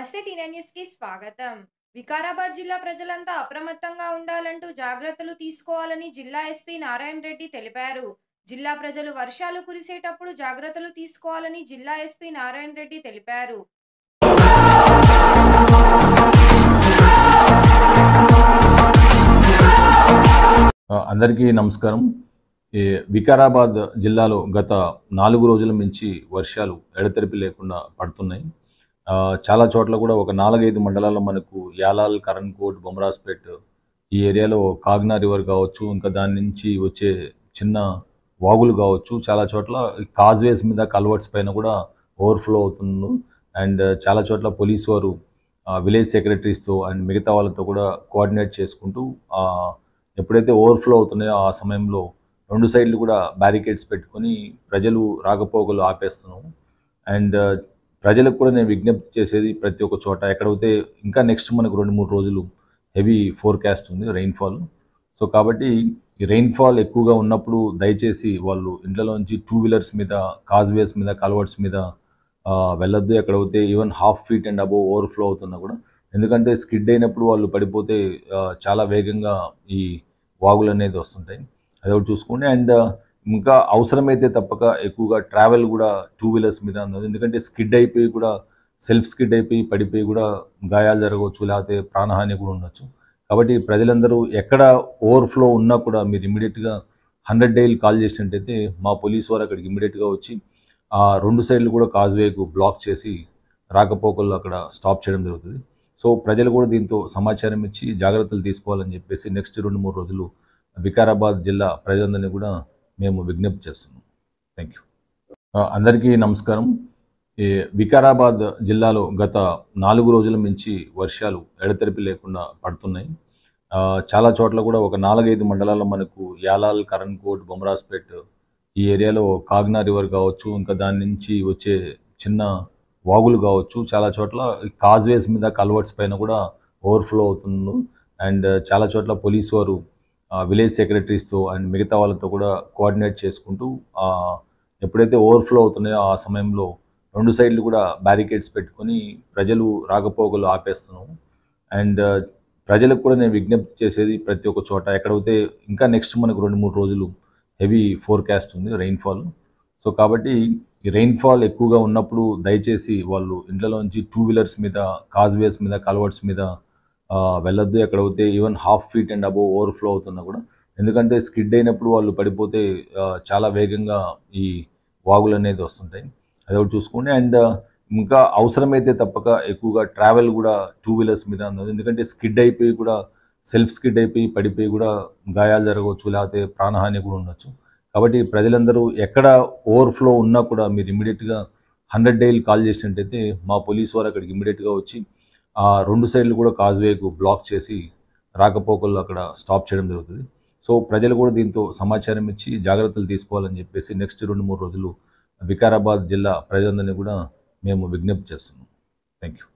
నమస్తే టీనే న్యూస్‌కి స్వాగతం. వికారాబాద్ జిల్లా ప్రజలంతా అప్రమత్తంగా ఉండాలంటూ జాగ్రత్తలు తీసుకోవాలని జిల్లా ఎస్పీ నారాయణ రెడ్డి తెలిపారు. జిల్లా ప్రజలు వర్షాలు కురిసేటప్పుడు జాగ్రత్తలు తీసుకోవాలని జిల్లా ఎస్పీ నారాయణ రెడ్డి తెలిపారు. అందరికీ నమస్కారం. వికారాబాద్ జిల్లాలో గత 4 రోజుల నుంచి వర్షాలు ఎడతెరిపి లేకుండా పడుతున్నాయి. చాలా చోట్ల కూడా ఒక 4-5 మండలాల్లో మనకు యాలాల్, కరణ్కోట్, బొమరాజ్పేట్ ఈ ఏరియాలో కాగ్నా రివర్ కావచ్చు, ఇంకా దాని నుంచి వచ్చే చిన్న వాగులు కావచ్చు, చాలా చోట్ల కాజ్వేస్ మీద కల్వర్ట్స్ పైన కూడా ఓవర్ఫ్లో అవుతుంది. అండ్ చాలా చోట్ల పోలీసు వారు విలేజ్ సెక్రటరీస్తో అండ్ మిగతా వాళ్ళతో కూడా కోఆర్డినేట్ చేసుకుంటూ ఎప్పుడైతే ఓవర్ఫ్లో అవుతున్నాయో ఆ సమయంలో 2 సైడ్లు కూడా బ్యారికేడ్స్ పెట్టుకొని ప్రజలు రాకపోకలు ఆపేస్తున్నాం. అండ్ ప్రజలకు కూడా నేను విజ్ఞప్తి చేసేది, ప్రతి ఒక్క చోట ఎక్కడైతే ఇంకా నెక్స్ట్ మనకు 2-3 రోజులు హెవీ ఫోర్కాస్ట్ ఉంది రెయిన్ఫాల్. సో కాబట్టి ఈ రెయిన్ఫాల్ ఎక్కువగా ఉన్నప్పుడు దయచేసి వాళ్ళు ఇంట్లోంచి 2 వీలర్స్ మీద, కాజ్వేస్ మీద, కల్వర్ట్స్ మీద వెళ్ళొద్దు. ఎక్కడైతే even 1/2 feet and above overflow అవుతున్నా కూడా, ఎందుకంటే స్కిడ్ అయినప్పుడు వాళ్ళు పడిపోతే చాలా వేగంగా ఈ వాగులు అనేది వస్తుంటాయి. అది ఒకటి చూసుకోండి. అండ్ ఇంకా అవసరమైతే తప్పక ఎక్కువగా ట్రావెల్ కూడా 2 వీలర్స్ మీద అన్నది, ఎందుకంటే స్కిడ్ అయిపోయి కూడా సెల్ఫ్ స్కిడ్ అయిపోయి పడిపోయి కూడా గాయాలు జరగవచ్చు, లేకపోతే ప్రాణహాని కూడా ఉండొచ్చు. కాబట్టి ప్రజలందరూ ఎక్కడ ఓవర్ఫ్లో ఉన్నా కూడా మీరు ఇమీడియట్గా 100 డైల్ కాల్ చేసినట్టయితే మా పోలీసు వారు అక్కడికి ఇమీడియట్గా వచ్చి 2 సైడ్లు కూడా కాజ్వేకు బ్లాక్ చేసి రాకపోకల్లో అక్కడ స్టాప్ చేయడం జరుగుతుంది. సో ప్రజలు కూడా దీంతో సమాచారం ఇచ్చి జాగ్రత్తలు తీసుకోవాలని చెప్పేసి నెక్స్ట్ 2-3 రోజులు వికారాబాద్ జిల్లా ప్రజలందరినీ కూడా మేము విజ్ఞప్తి చేస్తున్నాం. Thank you. అందరికీ నమస్కారం. ఈ వికారాబాద్ జిల్లాలో గత 4 రోజుల నుంచి వర్షాలు ఎడతెరిపి లేకుండా పడుతున్నాయి. చాలా చోట్ల కూడా ఒక 4-5 మండలాల్లో మనకు యాలాల్, కరణ్కోట్, బొమరాజ్పేట్ ఈ ఏరియాలో కాగ్నా రివర్ కావచ్చు, ఇంకా దాని నుంచి వచ్చే చిన్న వాగులు కావచ్చు, చాలా చోట్ల కాజ్వేస్ మీద, కల్వర్ట్స్ పైన కూడా ఓవర్ఫ్లో అవుతుంది. అండ్ చాలా చోట్ల పోలీసు వారు విలేజ్ సెక్రటరీస్తో అండ్ మిగతా వాళ్ళతో కూడా కోఆర్డినేట్ చేసుకుంటూ ఎప్పుడైతే ఓవర్ఫ్లో అవుతున్నాయో ఆ సమయంలో 2 సైడ్లు కూడా బ్యారికేడ్స్ పెట్టుకొని ప్రజలు రాకపోకలు ఆపేస్తున్నాం. అండ్ ప్రజలకు కూడా నేను విజ్ఞప్తి చేసేది, ప్రతి ఒక్క చోట ఎక్కడైతే ఇంకా నెక్స్ట్ మనకు 2-3 రోజులు హెవీ ఫోర్కాస్ట్ ఉంది రెయిన్ఫాల్. సో కాబట్టి ఈ రెయిన్ఫాల్ ఎక్కువగా ఉన్నప్పుడు దయచేసి వాళ్ళు ఇంట్లోంచి 2 వీలర్స్ మీద, కాజ్వేస్ మీద, కల్వర్ట్స్ మీద వెళ్ళొద్దు. ఎక్కడైతే even 1/2 feet and above overflow అవుతున్నా కూడా, ఎందుకంటే స్కిడ్ అయినప్పుడు వాళ్ళు పడిపోతే చాలా వేగంగా ఈ వాగులు అనేది వస్తుంటాయి. అది ఒకటి చూసుకోండి. అండ్ ఇంకా అవసరమైతే తప్పక ఎక్కువగా ట్రావెల్ కూడా 2 వీలర్స్ మీద అన్నది, ఎందుకంటే స్కిడ్ అయిపోయి కూడా సెల్ఫ్ స్కిడ్ అయిపోయి పడిపోయి కూడా గాయాలు జరగవచ్చు, లేకపోతే ప్రాణహాని కూడా ఉండొచ్చు. కాబట్టి ప్రజలందరూ ఎక్కడ ఓవర్ఫ్లో ఉన్నా కూడా మీరు ఇమీడియట్గా 100 డైల్ కాల్ చేసినట్టయితే మా పోలీసు వారు అక్కడికి ఇమీడియట్గా వచ్చి 2 సైడ్లు కూడా కాజ్వేకు బ్లాక్ చేసి రాకపోకల్లో అక్కడ స్టాప్ చేయడం జరుగుతుంది. సో ప్రజలు కూడా దీంతో సమాచారం ఇచ్చి జాగ్రత్తలు తీసుకోవాలని చెప్పేసి నెక్స్ట్ 2-3 రోజులు వికారాబాద్ జిల్లా ప్రజలందరినీ కూడా మేము విజ్ఞప్తి చేస్తున్నాం. Thank you.